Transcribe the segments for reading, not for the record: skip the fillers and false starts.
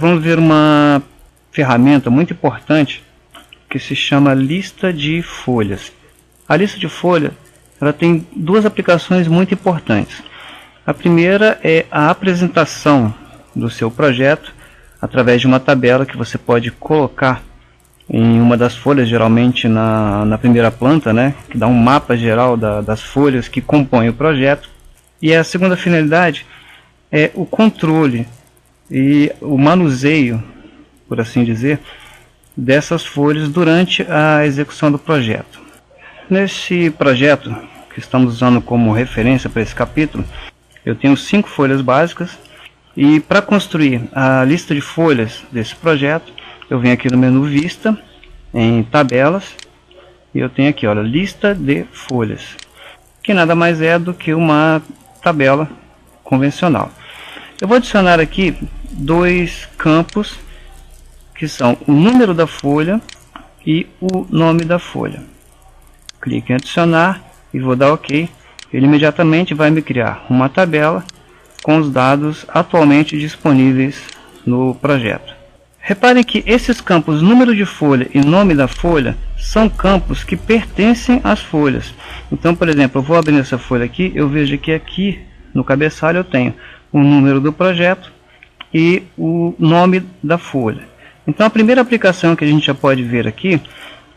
Vamos ver uma ferramenta muito importante que se chama lista de folhas. A lista de folhas ela tem duas aplicações muito importantes. A primeira é a apresentação do seu projeto através de uma tabela que você pode colocar em uma das folhas, geralmente na primeira planta, né, que dá um mapa geral das folhas que compõem o projeto. E a segunda finalidade é o controle e o manuseio, por assim dizer, dessas folhas durante a execução do projeto. Nesse projeto que estamos usando como referência para esse capítulo, eu tenho 5 folhas básicas e para construir a lista de folhas desse projeto, eu venho aqui no menu Vista, em Tabelas, e eu tenho aqui, olha, Lista de folhas, que nada mais é do que uma tabela convencional. Eu vou adicionar aqui 2 campos que são o número da folha e o nome da folha. Clique em adicionar e vou dar OK. Ele imediatamente vai me criar uma tabela com os dados atualmente disponíveis no projeto. Reparem que esses campos número de folha e nome da folha são campos que pertencem às folhas. Então, por exemplo, eu vou abrir essa folha aqui, eu vejo que aqui no cabeçalho eu tenho o número do projeto e o nome da folha. Então a primeira aplicação que a gente já pode ver aqui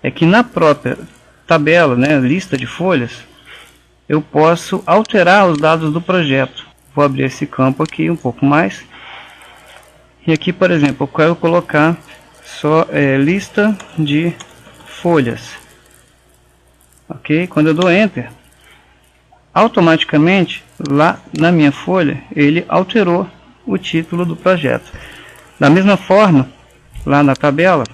é que na própria tabela, né, lista de folhas, eu posso alterar os dados do projeto. Vou abrir esse campo aqui um pouco mais. E aqui, por exemplo, eu quero colocar só lista de folhas. Ok? Quando eu dou Enter, automaticamente lá na minha folha ele alterou o título do projeto. Da mesma forma, lá na tabela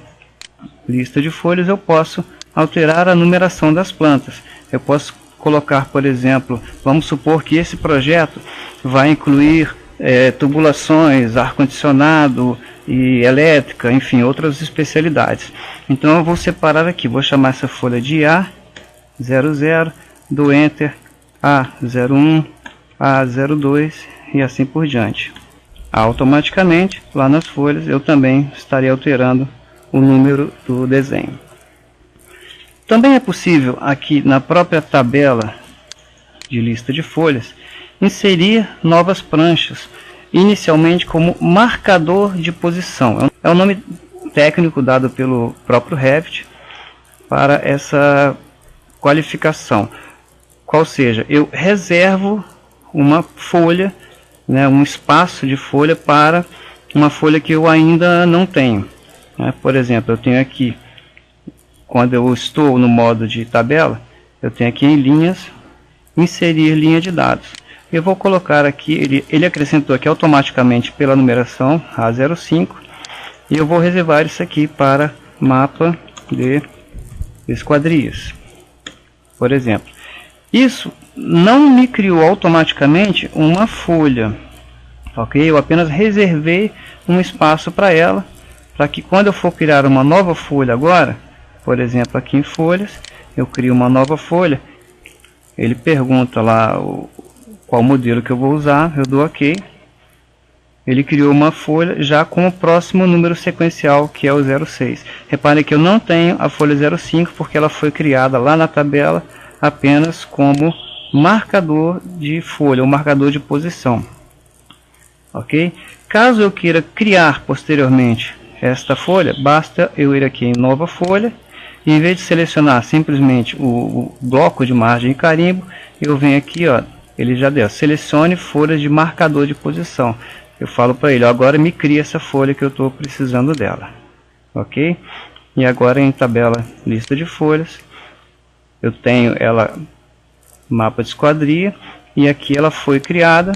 lista de folhas, eu posso alterar a numeração das plantas. Eu posso colocar, por exemplo, vamos supor que esse projeto vai incluir tubulações, ar-condicionado e elétrica, enfim, outras especialidades. Então eu vou separar aqui, vou chamar essa folha de A00, do Enter, A01, A02 e assim por diante. Automaticamente, lá nas folhas, eu também estarei alterando o número do desenho. Também é possível aqui na própria tabela de lista de folhas inserir novas pranchas, inicialmente como marcador de posição. É o nome técnico dado pelo próprio Revit para essa qualificação. Qual seja, eu reservo uma folha, né, um espaço de folha para uma folha que eu ainda não tenho. Por exemplo, eu tenho aqui, quando eu estou no modo de tabela, eu tenho aqui em linhas, inserir linha de dados. Eu vou colocar aqui, ele acrescentou aqui automaticamente pela numeração A05, e eu vou reservar isso aqui para mapa de esquadrias, por exemplo. Isso não me criou automaticamente uma folha, ok? Eu apenas reservei um espaço para ela, para que quando eu for criar uma nova folha agora, por exemplo, aqui em folhas, eu crio uma nova folha, ele pergunta lá qual modelo que eu vou usar, eu dou OK. Ele criou uma folha já com o próximo número sequencial, que é o 06. Reparem que eu não tenho a folha 05, porque ela foi criada lá na tabela apenas como marcador de folha, ou marcador de posição. Ok? Caso eu queira criar posteriormente esta folha, basta eu ir aqui em nova folha, e em vez de selecionar simplesmente o bloco de margem e carimbo, eu venho aqui, ó, ele já deu, selecione folhas de marcador de posição. Eu falo para ele, ó, agora me cria essa folha que eu estou precisando dela. Ok? E agora em tabela lista de folhas, eu tenho ela mapa de esquadria, e aqui ela foi criada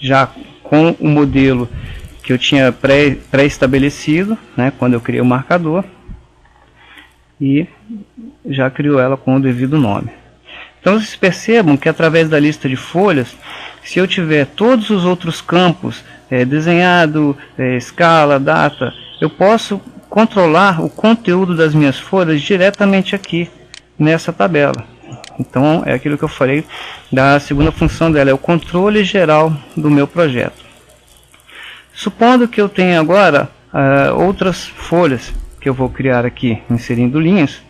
já com o modelo que eu tinha pré-estabelecido, né, quando eu criei o marcador, e já criou ela com o devido nome. Então vocês percebam que através da lista de folhas, se eu tiver todos os outros campos, desenhado, escala, data, eu posso controlar o conteúdo das minhas folhas diretamente aqui nessa tabela. Então é aquilo que eu falei da segunda função dela, é o controle geral do meu projeto. Supondo que eu tenha agora outras folhas que eu vou criar aqui, inserindo linhas,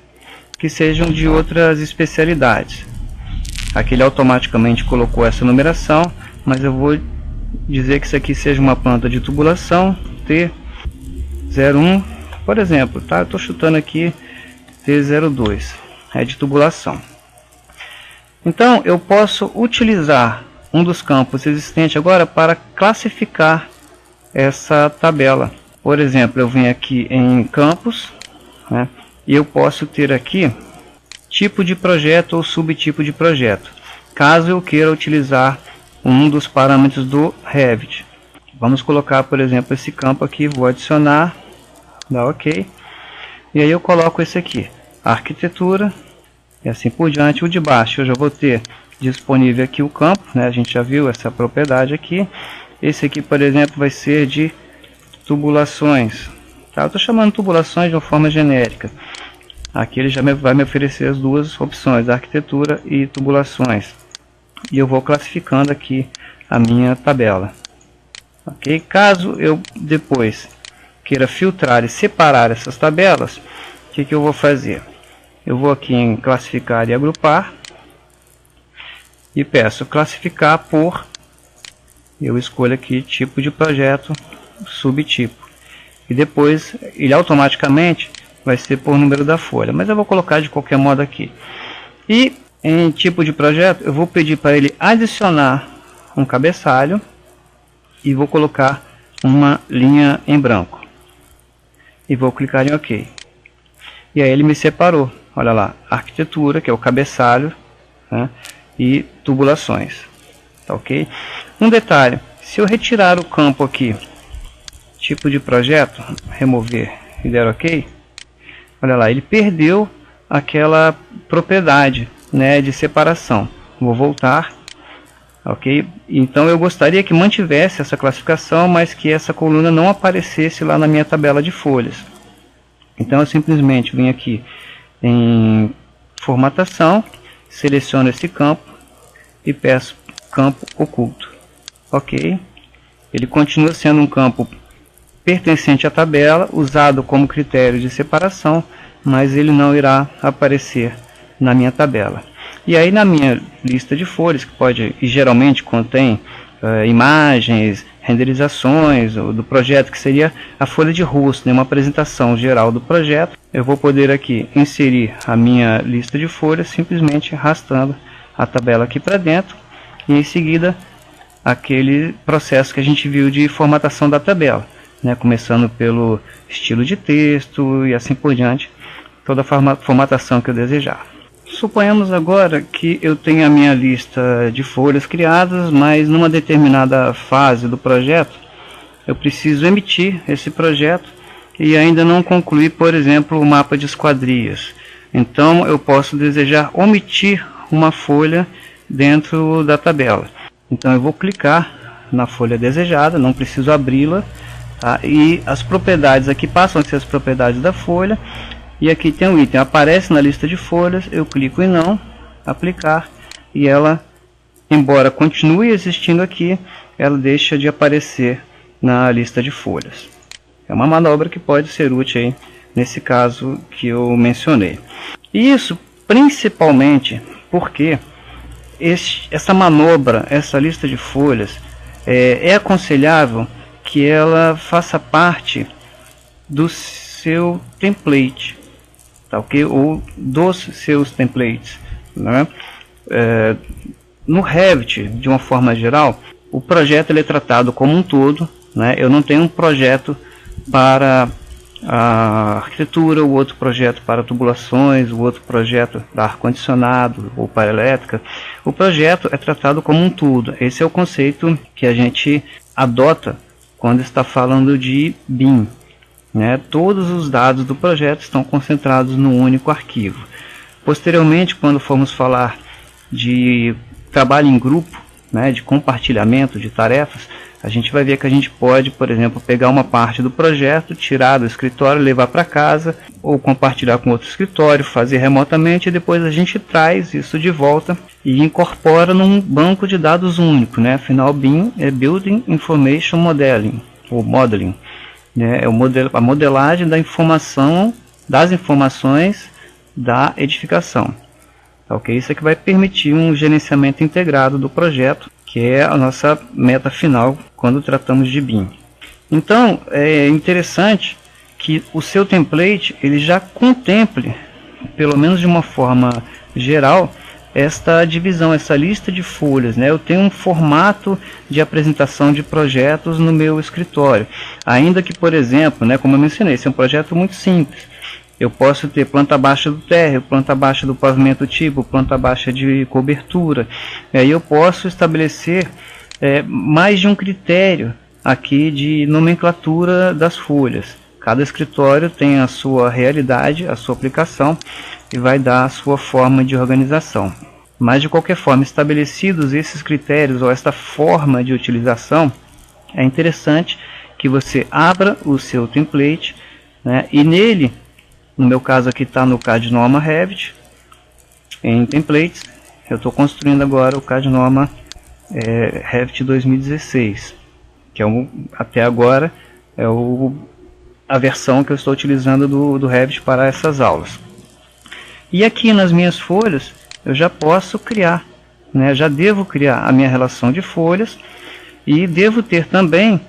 que sejam de outras especialidades. Aqui ele automaticamente colocou essa numeração, mas eu vou dizer que isso aqui seja uma planta de tubulação T01, por exemplo, tá? Eu estou chutando aqui T02, é de tubulação. Então eu posso utilizar um dos campos existentes agora para classificar essa tabela. Por exemplo, eu venho aqui em campos, né, e eu posso ter aqui tipo de projeto ou subtipo de projeto, caso eu queira utilizar um dos parâmetros do Revit. Vamos colocar, por exemplo, esse campo aqui, vou adicionar, dá OK, e aí eu coloco esse aqui, arquitetura, e assim por diante. O de baixo eu já vou ter disponível aqui o campo, né? A gente já viu essa propriedade aqui. Esse aqui, por exemplo, vai ser de tubulações, tá? Eu estou chamando tubulações de uma forma genérica. Aqui ele já vai me oferecer as duas opções, arquitetura e tubulações, e eu vou classificando aqui a minha tabela. Ok? Caso eu depois queira filtrar e separar essas tabelas, o que eu vou fazer? Eu vou aqui em classificar e agrupar e peço classificar por, eu escolho aqui tipo de projeto, subtipo, e depois ele automaticamente vai ser por número da folha, mas eu vou colocar de qualquer modo aqui. E em tipo de projeto eu vou pedir para ele adicionar um cabeçalho e vou colocar uma linha em branco e vou clicar em OK. E aí ele me separou, olha lá, arquitetura, que é o cabeçalho, né, e tubulações, tá OK? Um detalhe, se eu retirar o campo aqui, tipo de projeto, remover e der OK, olha lá, ele perdeu aquela propriedade, né, de separação. Vou voltar, ok? Então eu gostaria que mantivesse essa classificação, mas que essa coluna não aparecesse lá na minha tabela de folhas. Então eu simplesmente venho aqui em formatação, seleciono esse campo e peço campo oculto, ok? Ele continua sendo um campo pertencente à tabela, usado como critério de separação, mas ele não irá aparecer na minha tabela. E aí na minha lista de folhas, que pode e geralmente contém imagens, renderizações do projeto, que seria a folha de rosto, né, uma apresentação geral do projeto, eu vou poder aqui inserir a minha lista de folhas simplesmente arrastando a tabela aqui para dentro, e em seguida aquele processo que a gente viu de formatação da tabela, né, começando pelo estilo de texto e assim por diante, toda a formatação que eu desejar. Suponhamos agora que eu tenho a minha lista de folhas criadas, mas numa determinada fase do projeto eu preciso emitir esse projeto e ainda não concluí, por exemplo, o mapa de esquadrias. Então eu posso desejar omitir uma folha dentro da tabela. Então eu vou clicar na folha desejada, não preciso abri-la, tá? E as propriedades aqui passam a ser as propriedades da folha. E aqui tem um item, aparece na lista de folhas, eu clico em não, aplicar, e ela, embora continue existindo aqui, ela deixa de aparecer na lista de folhas. É uma manobra que pode ser útil aí, nesse caso que eu mencionei. E isso principalmente porque essa manobra, essa lista de folhas, é aconselhável que ela faça parte do seu template, tá ok? Ou dos seus templates, né? No Revit, de uma forma geral, o projeto ele é tratado como um todo, né? Eu não tenho um projeto para a arquitetura, o outro projeto para tubulações, o outro projeto para ar-condicionado ou para elétrica. O projeto é tratado como um todo. Esse é o conceito que a gente adota quando está falando de BIM, né? Todos os dados do projeto estão concentrados num único arquivo. Posteriormente, quando formos falar de trabalho em grupo, né, de compartilhamento de tarefas, a gente vai ver que a gente pode, por exemplo, pegar uma parte do projeto, tirar do escritório, levar para casa, ou compartilhar com outro escritório, fazer remotamente, e depois a gente traz isso de volta e incorpora num banco de dados único, né? Afinal, BIM é Building Information Modeling, o modeling, né? É a modelagem da informação, das informações da edificação. Ok? Isso é que vai permitir um gerenciamento integrado do projeto, que é a nossa meta final quando tratamos de BIM. Então, é interessante que o seu template ele já contemple, pelo menos de uma forma geral, esta divisão, essa lista de folhas, né? Eu tenho um formato de apresentação de projetos no meu escritório, ainda que, por exemplo, né, como eu mencionei, esse é um projeto muito simples. Eu posso ter planta baixa do térreo, planta baixa do pavimento tipo, planta baixa de cobertura. Aí eu posso estabelecer mais de um critério aqui de nomenclatura das folhas. Cada escritório tem a sua realidade, a sua aplicação e vai dar a sua forma de organização. Mas de qualquer forma, estabelecidos esses critérios ou esta forma de utilização, é interessante que você abra o seu template, né, e nele, no meu caso aqui está no CAD Norma Revit, em templates, eu estou construindo agora o CAD Norma Revit 2016, que até agora é a versão que eu estou utilizando do Revit para essas aulas. E aqui nas minhas folhas eu já posso criar, né? Já devo criar a minha relação de folhas e devo ter também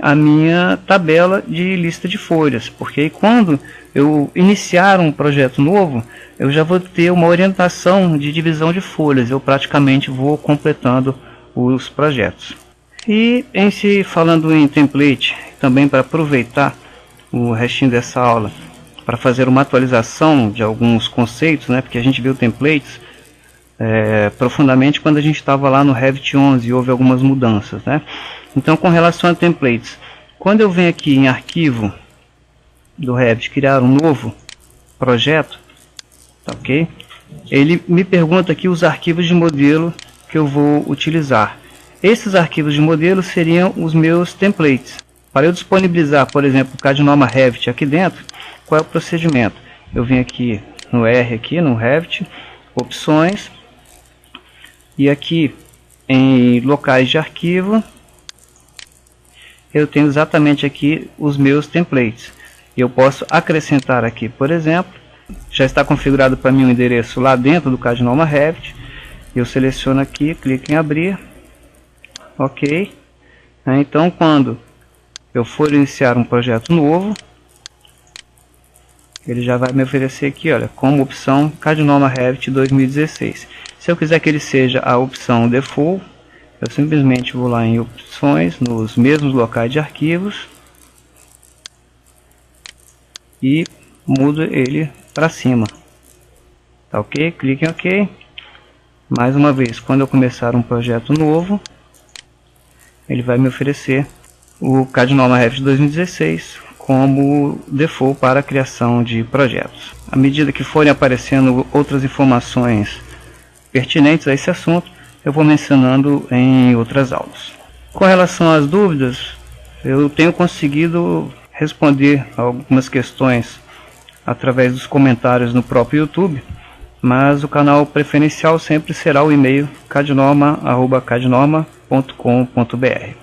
a minha tabela de lista de folhas, porque aí quando eu iniciar um projeto novo, eu já vou ter uma orientação de divisão de folhas, eu praticamente vou completando os projetos. E falando em template, também para aproveitar o restinho dessa aula, para fazer uma atualização de alguns conceitos, né, porque a gente viu templates profundamente quando a gente estava lá no Revit 11 e houve algumas mudanças, né? Então, com relação a templates, quando eu venho aqui em arquivo do Revit criar um novo projeto, tá, ok? Ele me pergunta aqui os arquivos de modelo que eu vou utilizar. Esses arquivos de modelo seriam os meus templates. Para eu disponibilizar, por exemplo, o CAD Norma Revit aqui dentro, qual é o procedimento? Eu venho aqui no R, aqui no Revit, opções, e aqui em locais de arquivo, eu tenho exatamente aqui os meus templates. Eu posso acrescentar aqui, por exemplo, já está configurado para mim o endereço lá dentro do CAD Norma Revit. Eu seleciono aqui, clico em abrir, ok. Então, quando eu for iniciar um projeto novo, ele já vai me oferecer aqui, olha, como opção CAD Norma Revit 2016. Se eu quiser que ele seja a opção default, eu simplesmente vou lá em opções, nos mesmos locais de arquivos, e mudo ele para cima. Tá, ok? Clique em OK. Mais uma vez, quando eu começar um projeto novo, ele vai me oferecer o CAD Norma Revit 2016 como default para a criação de projetos. À medida que forem aparecendo outras informações pertinentes a esse assunto, eu vou mencionando em outras aulas. Com relação às dúvidas, eu tenho conseguido responder algumas questões através dos comentários no próprio YouTube, mas o canal preferencial sempre será o e-mail cadnorma@cadnorma.com.br.